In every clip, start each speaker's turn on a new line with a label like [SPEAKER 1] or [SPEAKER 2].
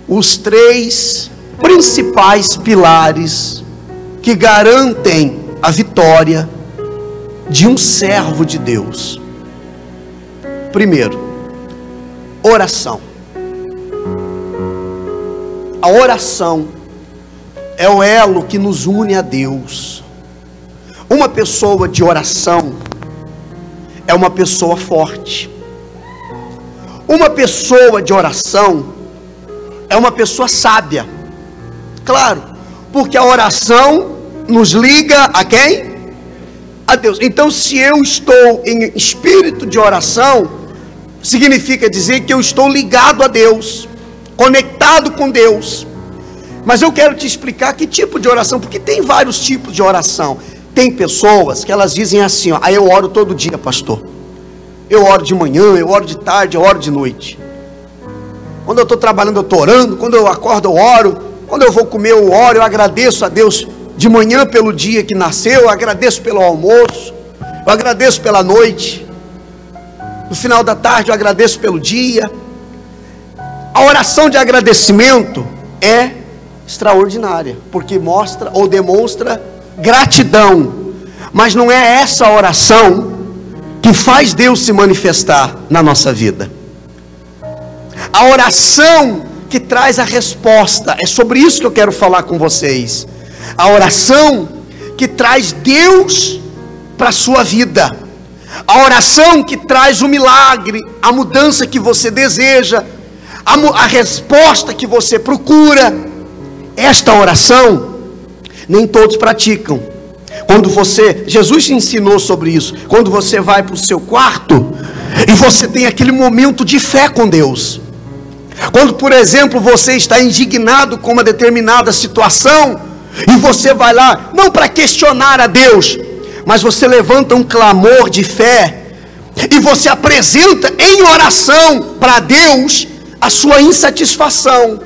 [SPEAKER 1] Os 3 principais pilares que garantem a vitória de um servo de Deus. Primeiro, oração. A oração é o elo que nos une a Deus. Uma pessoa de oração é uma pessoa forte. Uma pessoa de oração é uma pessoa sábia. Claro, porque a oração nos liga a quem? A Deus. Então, se eu estou em espírito de oração, significa dizer que eu estou ligado a Deus, conectado com Deus. Mas eu quero te explicar que tipo de oração, porque tem vários tipos de oração. Tem pessoas que elas dizem assim, ó, eu oro todo dia, pastor. Eu oro de manhã, eu oro de tarde, eu oro de noite. Quando eu estou trabalhando, eu estou orando. Quando eu acordo, eu oro. Quando eu vou comer, eu oro. Eu agradeço a Deus de manhã pelo dia que nasceu. Eu agradeço pelo almoço. Eu agradeço pela noite. No final da tarde, eu agradeço pelo dia. A oração de agradecimento é extraordinária, porque mostra ou demonstra gratidão. Mas não é essa oração que faz Deus se manifestar na nossa vida. A oração que traz a resposta, é sobre isso que eu quero falar com vocês. A oração que traz Deus para a sua vida. A oração que traz o milagre, a mudança que você deseja, a resposta que você procura. Esta oração, nem todos praticam. Jesus te ensinou sobre isso. Quando você vai para o seu quarto e você tem aquele momento de fé com Deus. Quando, por exemplo, você está indignado com uma determinada situação, e você vai lá, não para questionar a Deus, mas você levanta um clamor de fé, e você apresenta em oração para Deus a sua insatisfação,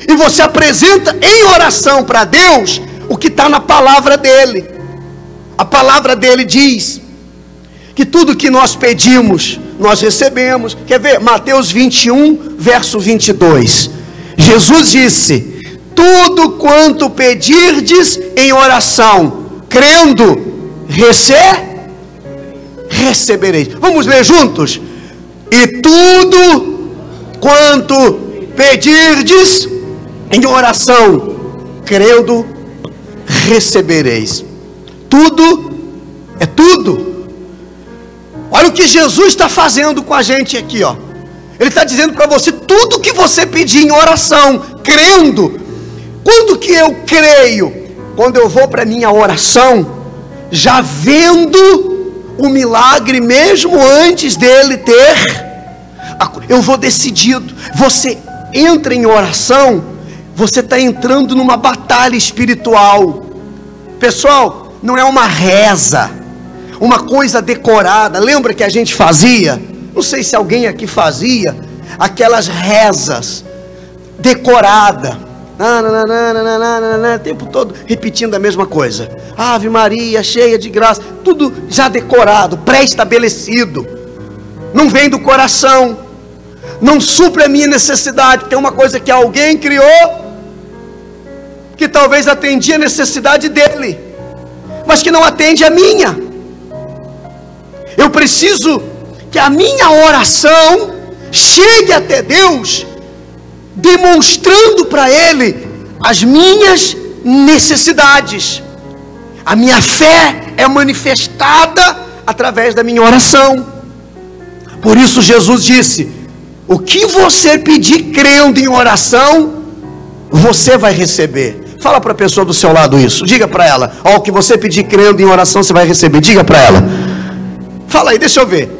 [SPEAKER 1] e você apresenta em oração para Deus o que está na palavra dele. A palavra dele diz que tudo que nós pedimos, nós recebemos. Quer ver? Mateus 21, verso 22. Jesus disse: tudo quanto pedirdes em oração, crendo, recebereis. Vamos ler juntos? E tudo quanto pedirdes em oração, crendo, recebereis. Tudo é tudo. Olha o que Jesus está fazendo com a gente aqui, ó. Ele está dizendo para você, tudo que você pedir em oração, crendo. Quando que eu creio? Quando eu vou para a minha oração, já vendo o milagre, mesmo antes dele ter, eu vou decidido. Você entra em oração, você está entrando numa batalha espiritual. Pessoal, não é uma reza, uma coisa decorada. Lembra que a gente fazia? Não sei se alguém aqui fazia aquelas rezas decoradas, o tempo todo repetindo a mesma coisa. Ave Maria, cheia de graça. Tudo já decorado, pré-estabelecido. Não vem do coração, não supre a minha necessidade, porque é uma coisa que alguém criou, que talvez atendia a necessidade dele, mas que não atende a minha. Eu preciso que a minha oração chegue até Deus, demonstrando para Ele as minhas necessidades. A minha fé é manifestada através da minha oração. Por isso Jesus disse: o que você pedir crendo em oração, você vai receber. Fala para a pessoa do seu lado isso. Diga para ela: ó, o que você pedir crendo em oração, você vai receber. Diga para ela. Fala aí, deixa eu ver.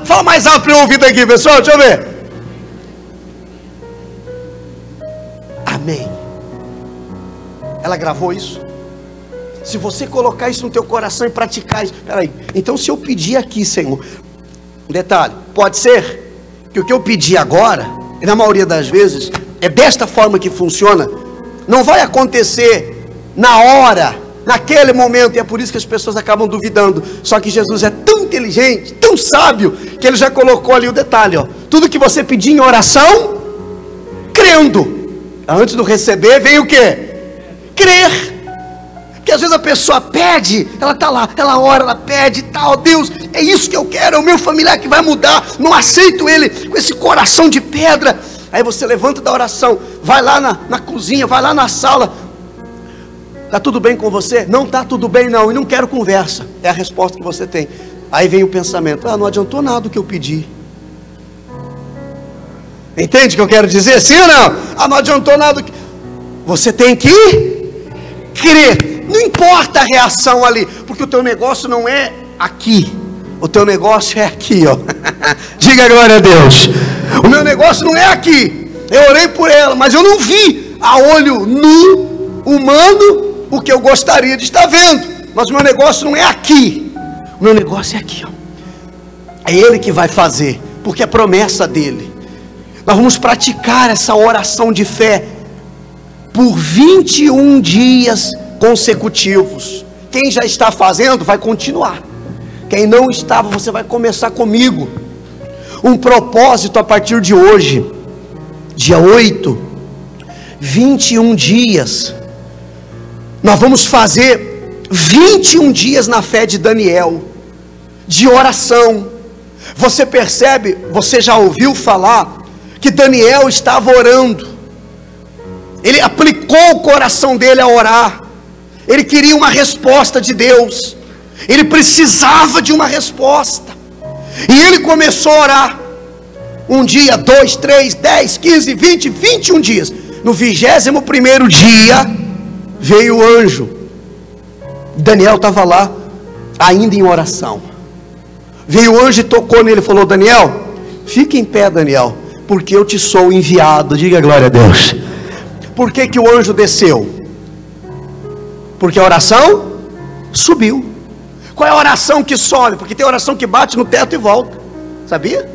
[SPEAKER 1] Fala mais alto para eu ouvir daqui, pessoal. Deixa eu ver. Amém. Ela gravou isso? Se você colocar isso no teu coração e praticar isso. Peraí, então se eu pedir aqui, Senhor, um detalhe, pode ser que o que eu pedir agora, e na maioria das vezes, é desta forma que funciona. Não vai acontecer na hora naquele momento, e é por isso que as pessoas acabam duvidando. Só que Jesus é tão inteligente, tão sábio, que ele já colocou ali o detalhe, ó. Tudo que você pedir em oração, crendo. Antes do receber, vem o quê? Crer. Porque às vezes a pessoa pede, ela está lá, ela ora, ela pede e tal, Deus, é isso que eu quero, é o meu familiar que vai mudar, não aceito ele com esse coração de pedra. Aí você levanta da oração, vai lá na cozinha, vai lá na sala, está tudo bem com você? Não está tudo bem não, e não quero conversa, é a resposta que você tem. Aí vem o pensamento, não adiantou nada o que eu pedi. Entende o que eu quero dizer? Sim ou não? Não adiantou nada. Você tem que crer. Não importa a reação ali, porque o teu negócio não é aqui, o teu negócio é aqui, ó. Diga glória a Deus. O meu negócio não é aqui. Eu orei por ela, mas eu não vi a olho nu, humano, o que eu gostaria de estar vendo. Mas o meu negócio não é aqui. O meu negócio é aqui, ó. É Ele que vai fazer, porque é promessa dele. Nós vamos praticar essa oração de fé por 21 dias consecutivos. Quem já está fazendo vai continuar. Quem não estava, você vai começar comigo. Um propósito a partir de hoje, dia 8, 21 dias. Nós vamos fazer 21 dias na fé de Daniel, de oração. Você percebe, você já ouviu falar que Daniel estava orando. Ele aplicou o coração dele a orar. Ele queria uma resposta de Deus. Ele precisava de uma resposta. E ele começou a orar. Um dia, 2, 3, 10, 15, 20, 21 dias. No 21º dia, veio o anjo. Daniel estava lá, ainda em oração. Veio o anjo e tocou nele e falou: Daniel, fique em pé, Daniel, porque eu te sou enviado. Diga glória a Deus. Por que que o anjo desceu? Porque a oração subiu. Qual é a oração que sobe? Porque tem oração que bate no teto e volta. Sabia?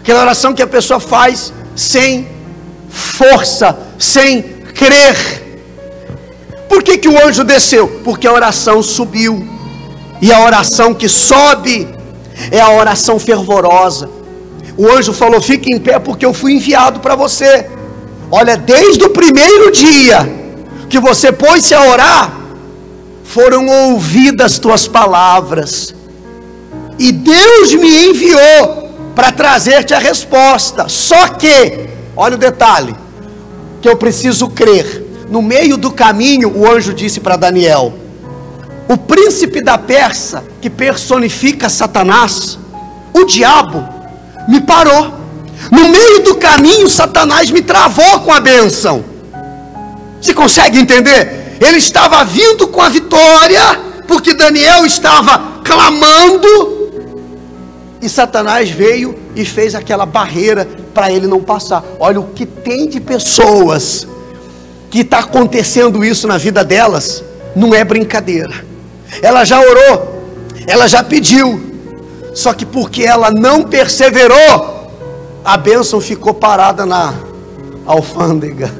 [SPEAKER 1] Aquela oração que a pessoa faz sem força, sem crer. Por que que o anjo desceu? Porque a oração subiu. E a oração que sobe é a oração fervorosa. O anjo falou: fique em pé porque eu fui enviado para você. Olha, desde o primeiro dia que você pôs-se a orar, foram ouvidas tuas palavras, e Deus me enviou para trazer-te a resposta. Só que, olha o detalhe, que eu preciso crer. No meio do caminho, o anjo disse para Daniel: o príncipe da Pérsia, que personifica Satanás, o diabo, me parou. No meio do caminho, Satanás me travou com a bênção. Você consegue entender? Ele estava vindo com a vitória, porque Daniel estava clamando, e Satanás veio e fez aquela barreira para ele não passar. Olha o que tem de pessoas que está acontecendo isso na vida delas. Não é brincadeira. Ela já orou, ela já pediu, só que porque ela não perseverou, a bênção ficou parada na alfândega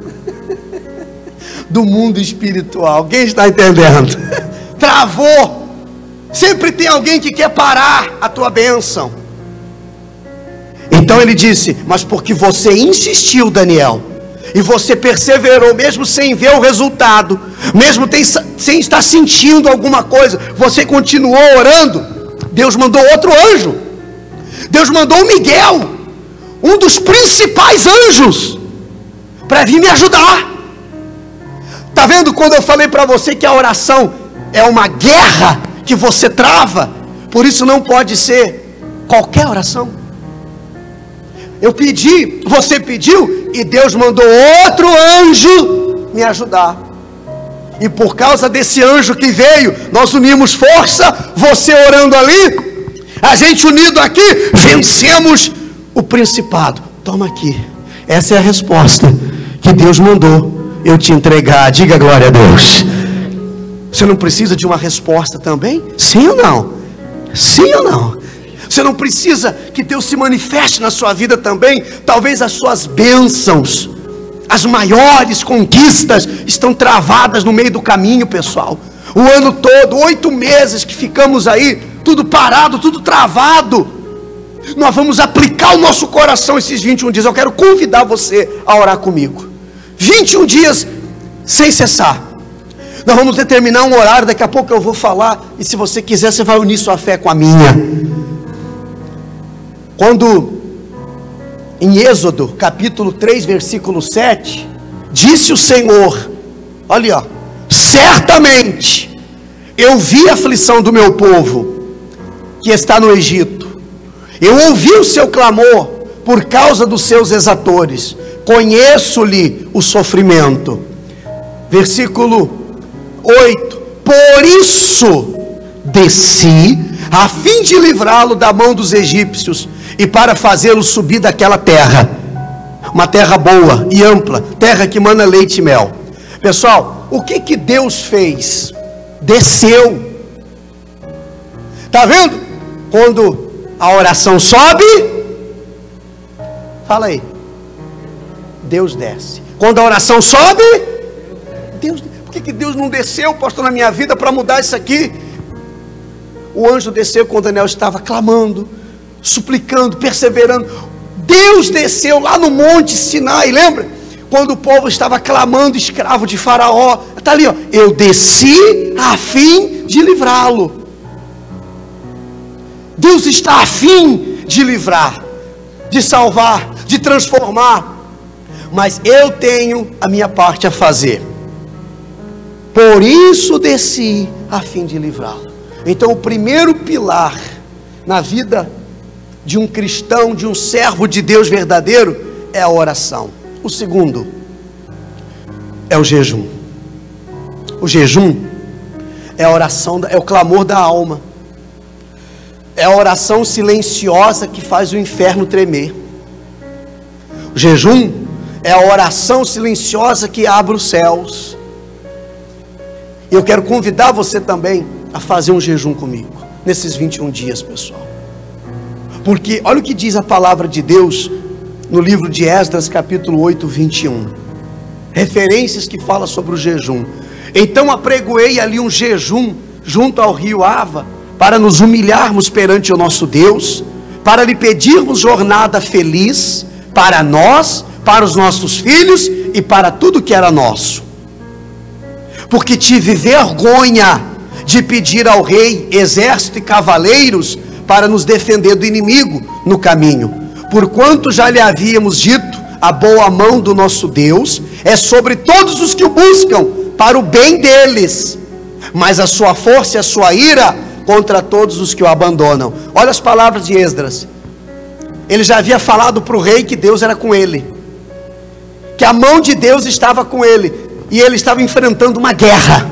[SPEAKER 1] do mundo espiritual. Alguém está entendendo? Travou. Sempre tem alguém que quer parar a tua bênção. Então ele disse: mas porque você insistiu, Daniel, e você perseverou, mesmo sem ver o resultado, mesmo sem estar sentindo alguma coisa, você continuou orando. Deus mandou outro anjo. Deus mandou o Miguel, um dos principais anjos, para vir me ajudar. Está vendo quando eu falei para você que a oração é uma guerra que você trava? Por isso não pode ser qualquer oração. Eu pedi, você pediu, e Deus mandou outro anjo me ajudar. E por causa desse anjo que veio, nós unimos força, você orando ali, a gente unido aqui, vencemos o principado. Toma aqui, essa é a resposta que Deus mandou eu te entregar. Diga glória a Deus. Você não precisa de uma resposta também? Sim ou não? Sim ou não? Você não precisa que Deus se manifeste na sua vida também? Talvez as suas bênçãos, As maiores conquistas estão travadas no meio do caminho, pessoal. O ano todo, 8 meses que ficamos aí, tudo parado, tudo travado. Nós vamos aplicar o nosso coração esses 21 dias. Eu quero convidar você a orar comigo. 21 dias sem cessar. Nós vamos determinar um horário, daqui a pouco eu vou falar, e se você quiser, você vai unir sua fé com a minha. Quando, em Êxodo, capítulo 3, versículo 7, disse o Senhor, olha, ó, certamente, eu vi a aflição do meu povo, que está no Egito, eu ouvi o seu clamor, por causa dos seus exatores, conheço-lhe o sofrimento. Versículo 8, por isso desci, a fim de livrá-lo da mão dos egípcios, e para fazê-lo subir daquela terra, uma terra boa e ampla, terra que mana leite e mel. Pessoal, o que Deus fez? Desceu. Está vendo? Quando a oração sobe, fala aí, Deus desce. Quando a oração sobe, Deus desce. Por que Deus não desceu, pastor, na minha vida para mudar isso aqui? O anjo desceu quando Daniel estava clamando, suplicando, perseverando. Deus desceu lá no monte Sinai, lembra? Quando o povo estava clamando, escravo de Faraó. Está ali, ó, eu desci a fim de livrá-lo. Deus está a fim de livrar, de salvar, de transformar. Mas eu tenho a minha parte a fazer. Por isso desci a fim de livrá-lo. Então o primeiro pilar na vida de um cristão, de um servo de Deus verdadeiro, é a oração. O segundo é o jejum. O jejum é a oração, é o clamor da alma. É a oração silenciosa que faz o inferno tremer. O jejum é a oração silenciosa que abre os céus. E eu quero convidar você também a fazer um jejum comigo, nesses 21 dias, pessoal. Porque olha o que diz a palavra de Deus no livro de Esdras, capítulo 8, 21. Referências que falam sobre o jejum. Então apregoei ali um jejum junto ao rio Ava, para nos humilharmos perante o nosso Deus, para lhe pedirmos jornada feliz, para nós, para os nossos filhos e para tudo que era nosso. Porque tive vergonha de pedir ao rei exército e cavaleiros para nos defender do inimigo no caminho, porquanto já lhe havíamos dito, a boa mão do nosso Deus é sobre todos os que o buscam, para o bem deles, mas a sua força e a sua ira contra todos os que o abandonam. Olha as palavras de Esdras. Ele já havia falado para o rei que Deus era com ele, que a mão de Deus estava com ele, e ele estava enfrentando uma guerra.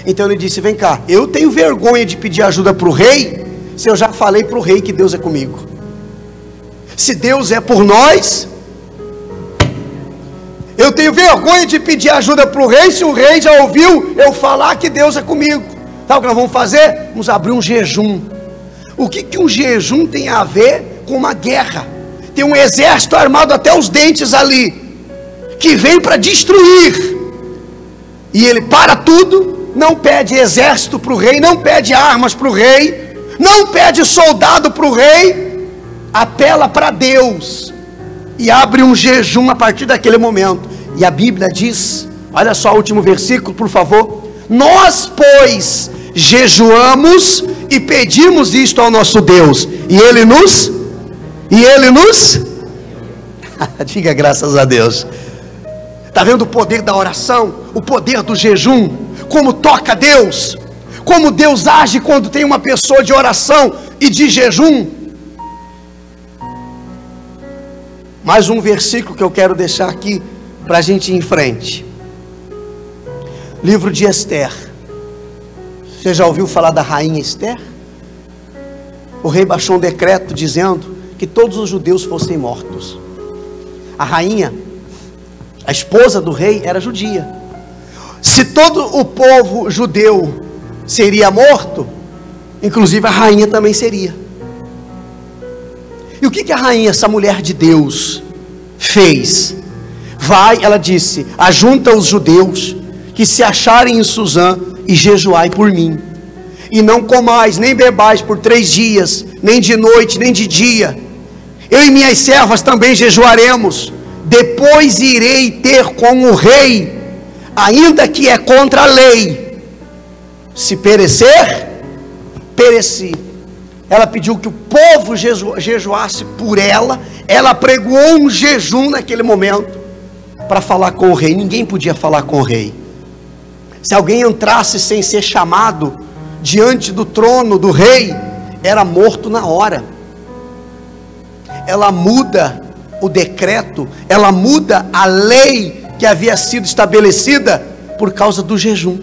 [SPEAKER 1] Então ele disse, vem cá, eu tenho vergonha de pedir ajuda para o rei, se eu já falei para o rei que Deus é comigo. Se Deus é por nós, eu tenho vergonha de pedir ajuda para o rei, se o rei já ouviu eu falar que Deus é comigo. Sabe o que nós vamos fazer? Vamos abrir um jejum. O que um jejum tem a ver com uma guerra? Tem um exército armado até os dentes ali, que vem para destruir, e ele para tudo, não pede exército para o rei, não pede armas para o rei, não pede soldado para o rei, apela para Deus, e abre um jejum a partir daquele momento. E a Bíblia diz, olha só o último versículo, por favor: nós, pois, jejuamos e pedimos isto ao nosso Deus, e Ele nos diga graças a Deus. Está vendo o poder da oração, o poder do jejum, como toca Deus, como Deus age quando tem uma pessoa de oração e de jejum. Mais um versículo que eu quero deixar aqui para a gente ir em frente. Livro de Esther. Você já ouviu falar da rainha Esther? O rei baixou um decreto dizendo que todos os judeus fossem mortos. A rainha, a esposa do rei, era judia. Se todo o povo judeu seria morto, inclusive a rainha também seria. E o que a rainha, essa mulher de Deus, fez? vai, ela disse, ajunta os judeus que se acharem em Suzã e jejuai por mim. E não comais, nem bebais por 3 dias, nem de noite, nem de dia. Eu e minhas servas também jejuaremos. Depois irei ter com o rei, ainda que é contra a lei. Se perecer, pereci. Ela pediu que o povo jejuasse por ela. Ela pregou um jejum naquele momento para falar com o rei. Ninguém podia falar com o rei. Se alguém entrasse sem ser chamado diante do trono do rei, era morto na hora. Ela muda o decreto, ela muda a lei que havia sido estabelecida por causa do jejum.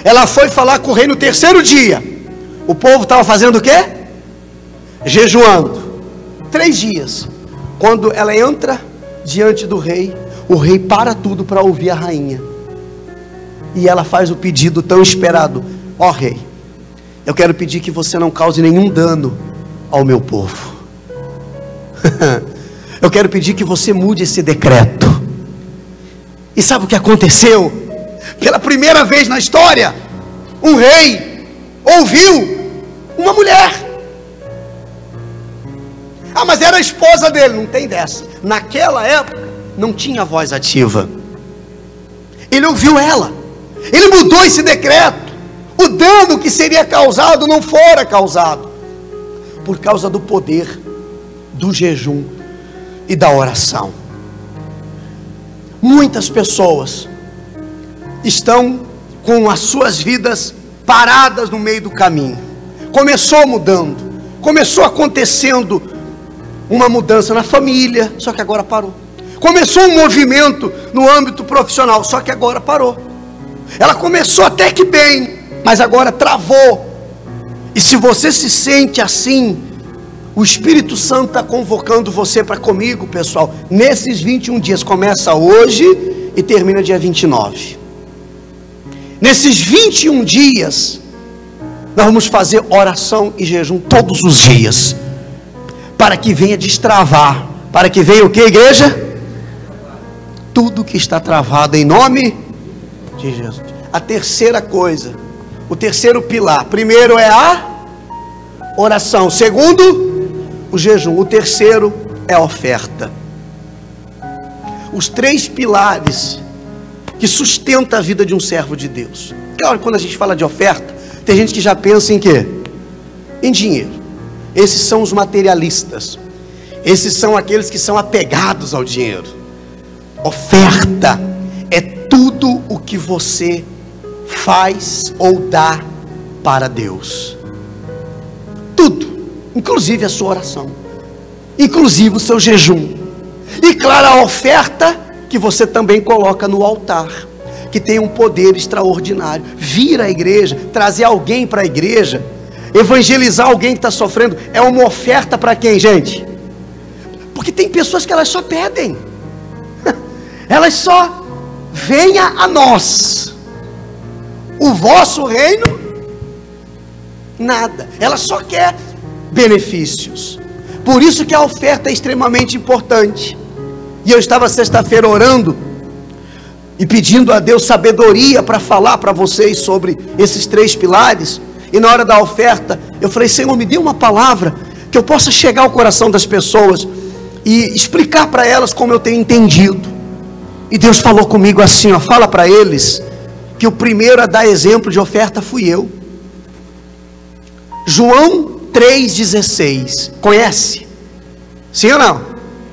[SPEAKER 1] Ela foi falar com o rei no 3º dia. O povo estava fazendo o quê? Jejuando. 3 dias. Quando ela entra diante do rei, o rei para tudo para ouvir a rainha. E ela faz o pedido tão esperado: ó rei, eu quero pedir que você não cause nenhum dano ao meu povo. Eu quero pedir que você mude esse decreto. E sabe o que aconteceu? Pela primeira vez na história, um rei ouviu uma mulher. Ah, mas era a esposa dele. Não tem dessa. Naquela época não tinha voz ativa. Ele ouviu ela. Ele mudou esse decreto. O dano que seria causado não fora causado, por causa do poder do jejum e da oração. Muitas pessoas estão com as suas vidas paradas no meio do caminho. Começou mudando, começou acontecendo uma mudança na família, só que agora parou. Começou um movimento no âmbito profissional, só que agora parou. Ela começou até que bem, mas agora travou. E se você se sente assim, o Espírito Santo está convocando você para comigo, pessoal, nesses 21 dias, começa hoje e termina dia 29. Nesses 21 dias, nós vamos fazer oração e jejum todos os dias, para que venha destravar, para que venha o que, igreja? Tudo que está travado em nome de Jesus. A terceira coisa, o terceiro pilar, primeiro é a oração, segundo, o jejum, o terceiro é a oferta. Os 3 pilares que sustentam a vida de um servo de Deus. Claro, quando a gente fala de oferta, tem gente que já pensa em quê? Em dinheiro. Esses são os materialistas. Esses são aqueles que são apegados ao dinheiro. Oferta é tudo o que você faz ou dá para Deus. Tudo. Inclusive a sua oração, inclusive o seu jejum, e claro, a oferta que você também coloca no altar, que tem um poder extraordinário. Vir à igreja, trazer alguém para a igreja, evangelizar alguém que está sofrendo, é uma oferta para quem, gente? Porque tem pessoas que elas só pedem, elas só venha a nós, o vosso reino, nada, ela só quer benefícios. Por isso que a oferta é extremamente importante. E eu estava sexta-feira orando e pedindo a Deus sabedoria para falar para vocês sobre esses 3 pilares. E na hora da oferta eu falei: Senhor, me dê uma palavra que eu possa chegar ao coração das pessoas e explicar para elas como eu tenho entendido. E Deus falou comigo assim, ó: fala para eles que o primeiro a dar exemplo de oferta fui eu. João 3,16, conhece? Sim ou não?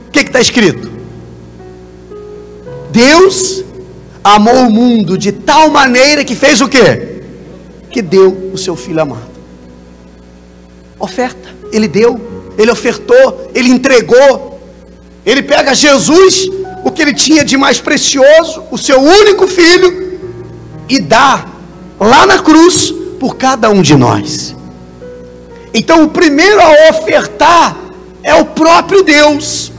[SPEAKER 1] O que está escrito? Deus amou o mundo de tal maneira que fez o quê? Que deu o seu Filho amado. Oferta, Ele deu, Ele ofertou, Ele entregou. Ele pega Jesus, o que Ele tinha de mais precioso, o seu único Filho, e dá lá na cruz por cada um de nós. Então o primeiro a ofertar é o próprio Deus.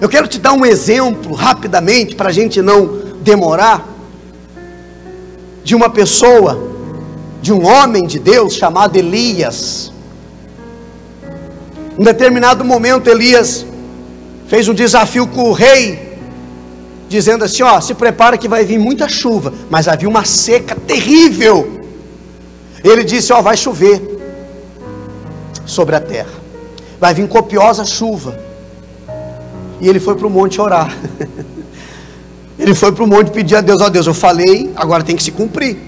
[SPEAKER 1] Eu quero te dar um exemplo rapidamente, para a gente não demorar, de uma pessoa, de um homem de Deus chamado Elias. Em determinado momento Elias fez um desafio com o rei, dizendo assim, ó, se prepara que vai vir muita chuva, mas havia uma seca terrível. Ele disse, ó, vai chover sobre a terra, vai vir copiosa chuva. E ele foi para o monte orar. Ele foi para o monte pedir a Deus, ó Deus, eu falei, agora tem que se cumprir.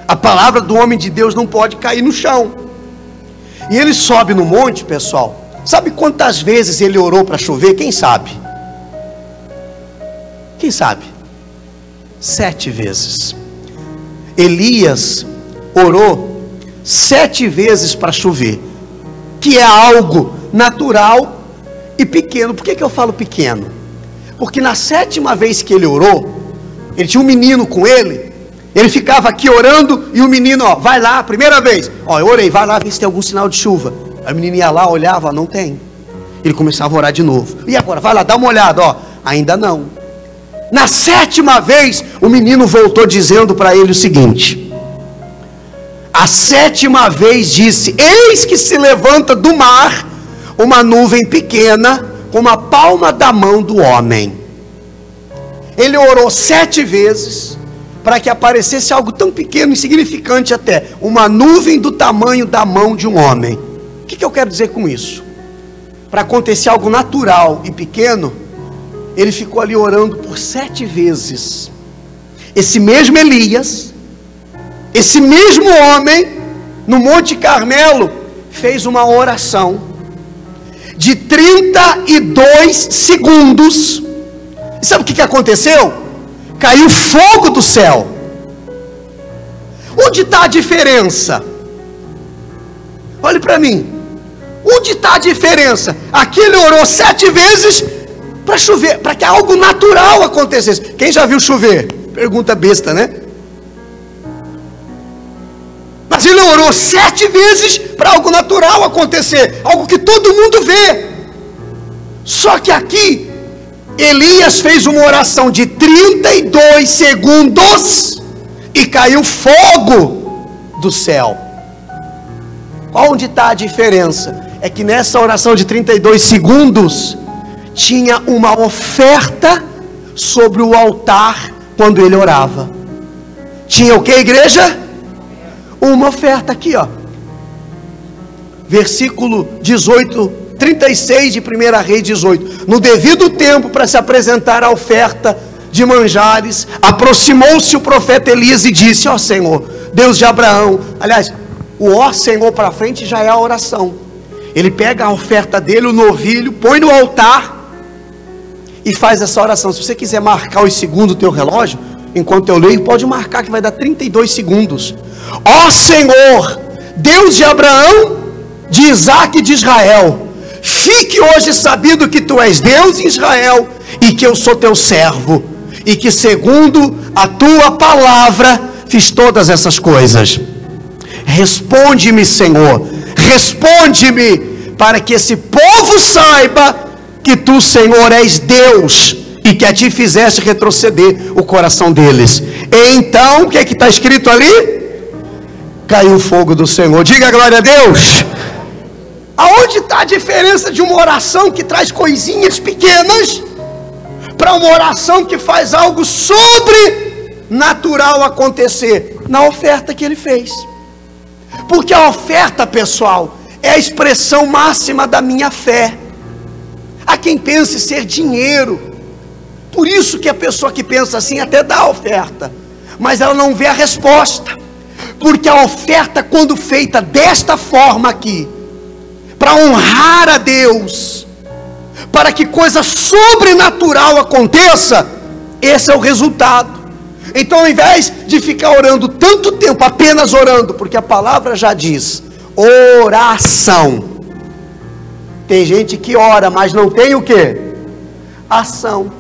[SPEAKER 1] A palavra do homem de Deus não pode cair no chão. E ele sobe no monte, pessoal. Sabe quantas vezes ele orou para chover? Quem sabe? Quem sabe? 7 vezes. Elias orou 7 vezes para chover, que é algo natural e pequeno. Por que eu falo pequeno? Porque na 7ª vez que ele orou, ele tinha um menino com ele. Ele ficava aqui orando e o menino, ó, vai lá, primeira vez, ó, eu orei, vai lá ver se tem algum sinal de chuva. Aí o menino ia lá, olhava, não tem. Ele começava a orar de novo. E agora, vai lá, dá uma olhada, ó, ainda não. Na 7ª vez, o menino voltou dizendo para ele o seguinte: a 7ª vez disse, eis que se levanta do mar uma nuvem pequena, como a palma da mão do homem. Ele orou 7 vezes, para que aparecesse algo tão pequeno, insignificante até, uma nuvem do tamanho da mão de um homem. O que eu quero dizer com isso? Para acontecer algo natural e pequeno, ele ficou ali orando por 7 vezes. Esse mesmo Elias, esse mesmo homem, no Monte Carmelo, fez uma oração de 32 segundos. E sabe o que aconteceu? Caiu fogo do céu. Onde está a diferença? Olhe para mim. Onde está a diferença? Aqui ele orou 7 vezes para chover, para que algo natural acontecesse. Quem já viu chover? Pergunta besta, né? Mas ele orou 7 vezes para algo natural acontecer, algo que todo mundo vê. Só que aqui Elias fez uma oração de 32 segundos e caiu fogo do céu. Onde está a diferença? É que nessa oração de 32 segundos tinha uma oferta sobre o altar quando ele orava. Tinha o que, igreja? Uma oferta aqui, ó. Versículo 18, 36 de 1 Reis 18. No devido tempo, para se apresentar a oferta de manjares, aproximou-se o profeta Elias e disse: ó Senhor, Deus de Abraão. Aliás, o ó Senhor para frente já é a oração. Ele pega a oferta dele, o novilho, põe no altar e faz essa oração. Se você quiser marcar os segundos do teu relógio, enquanto eu leio, pode marcar que vai dar 32 segundos. Ó Senhor, Deus de Abraão, de Isaac e de Israel, fique hoje sabido que tu és Deus em Israel e que eu sou teu servo, e que segundo a tua palavra fiz todas essas coisas. Responde-me, Senhor, responde-me, para que esse povo saiba que tu, Senhor, és Deus e que a ti fizeste retroceder o coração deles. E então, o que é que está escrito ali? Caiu o fogo do Senhor. Diga glória a Deus. Aonde está a diferença de uma oração que traz coisinhas pequenas para uma oração que faz algo sobrenatural acontecer? Na oferta que ele fez. Porque a oferta, pessoal, é a expressão máxima da minha fé. Há quem pense ser dinheiro. Por isso que a pessoa que pensa assim até dá a oferta, mas ela não vê a resposta. Porque a oferta, quando feita desta forma aqui, para honrar a Deus, para que coisa sobrenatural aconteça, esse é o resultado. Então, ao invés de ficar orando tanto tempo, apenas orando, porque a palavra já diz, oração. Tem gente que ora, mas não tem o quê? Ação.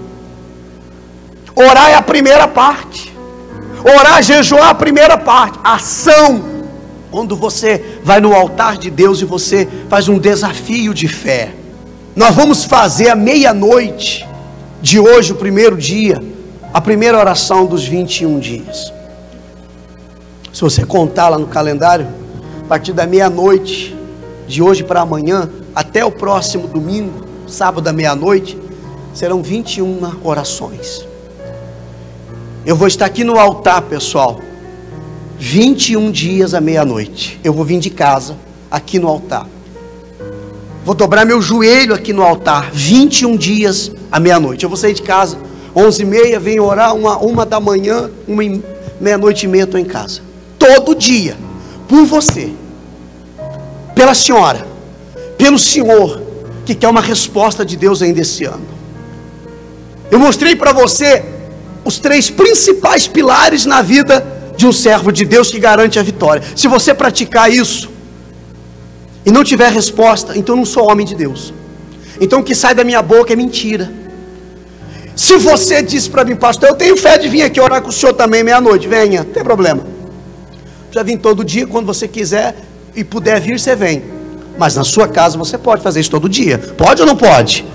[SPEAKER 1] Orar é a primeira parte. Orar, jejuar é a primeira parte. Ação, quando você vai no altar de Deus e você faz um desafio de fé. Nós vamos fazer à meia-noite de hoje, o primeiro dia, a primeira oração dos 21 dias. Se você contar lá no calendário, a partir da meia-noite de hoje para amanhã, até o próximo domingo, sábado à meia-noite, serão 21 orações. Eu vou estar aqui no altar, pessoal, 21 dias à meia-noite. Eu vou vir de casa, aqui no altar. Vou dobrar meu joelho aqui no altar, 21 dias à meia-noite. Eu vou sair de casa, 11h30, venho orar, uma da manhã, meia-noite e meia estou em casa. Todo dia, por você, pela senhora, pelo senhor, que quer uma resposta de Deus ainda esse ano. Eu mostrei para você os 3 principais pilares na vida de um servo de Deus que garante a vitória. Se você praticar isso e não tiver resposta, então eu não sou homem de Deus. Então o que sai da minha boca é mentira. Se você diz para mim, pastor, eu tenho fé de vir aqui orar com o senhor também meia-noite, venha, não tem problema. Já vim todo dia, quando você quiser e puder vir, você vem. Mas na sua casa você pode fazer isso todo dia. Pode ou não pode?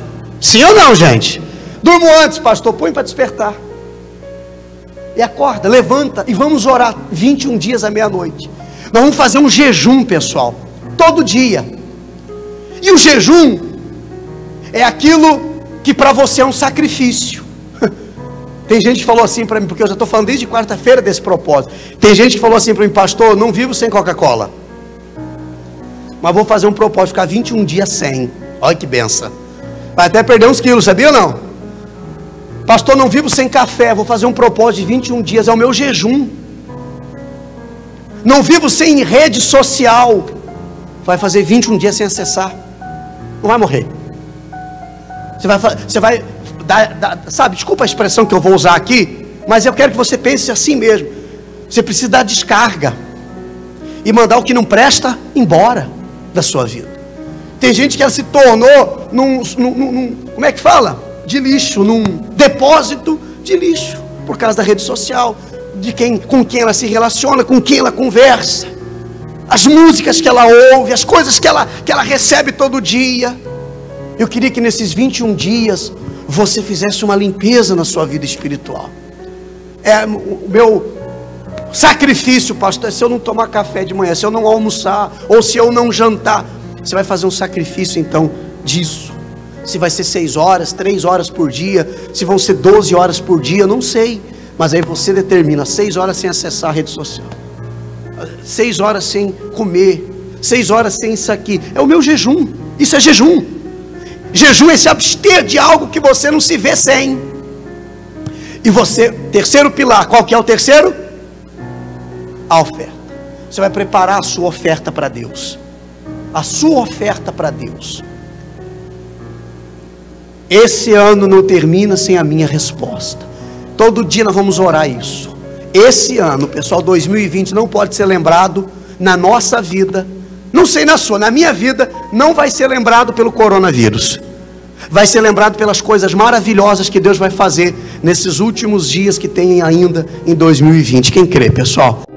[SPEAKER 1] Sim ou não, gente? Durmo antes, pastor, põe para despertar. E acorda, levanta e vamos orar 21 dias à meia-noite. Nós vamos fazer um jejum, pessoal, todo dia. E o jejum é aquilo que para você é um sacrifício. Tem gente que falou assim para mim, porque eu já estou falando desde quarta-feira desse propósito. Tem gente que falou assim para mim, pastor, não vivo sem Coca-Cola, mas vou fazer um propósito, ficar 21 dias sem. Olha que benção. Vai até perder uns quilos, sabia ou não? Pastor, não vivo sem café, vou fazer um propósito de 21 dias, é o meu jejum. Não vivo sem rede social, vai fazer 21 dias sem acessar. Não vai morrer. Você vai dar, sabe, desculpa a expressão que eu vou usar aqui, mas eu quero que você pense assim mesmo. Você precisa dar descarga e mandar o que não presta embora da sua vida. Tem gente que ela se tornou num como é que fala? De lixo, num depósito de lixo, por causa da rede social, com quem ela se relaciona, com quem ela conversa, as músicas que ela ouve, as coisas que ela recebe todo dia. Eu queria que nesses 21 dias você fizesse uma limpeza na sua vida espiritual. O meu sacrifício, pastor, é se eu não tomar café de manhã, se eu não almoçar, ou se eu não jantar. Você vai fazer um sacrifício então disso. Se vai ser 6 horas, 3 horas por dia, se vão ser 12 horas por dia, não sei. Mas aí você determina 6 horas sem acessar a rede social, 6 horas sem comer, 6 horas sem isso aqui. É o meu jejum. Isso é jejum. Jejum é se abster de algo que você não se vê sem. E você, terceiro pilar, qual que é o terceiro? A oferta. Você vai preparar a sua oferta para Deus. A sua oferta para Deus. Esse ano não termina sem a minha resposta. Todo dia nós vamos orar isso. Esse ano, pessoal, 2020 não pode ser lembrado na nossa vida, não sei na sua, na minha vida, não vai ser lembrado pelo coronavírus. Vai ser lembrado pelas coisas maravilhosas que Deus vai fazer nesses últimos dias que tem ainda em 2020. Quem crê, pessoal?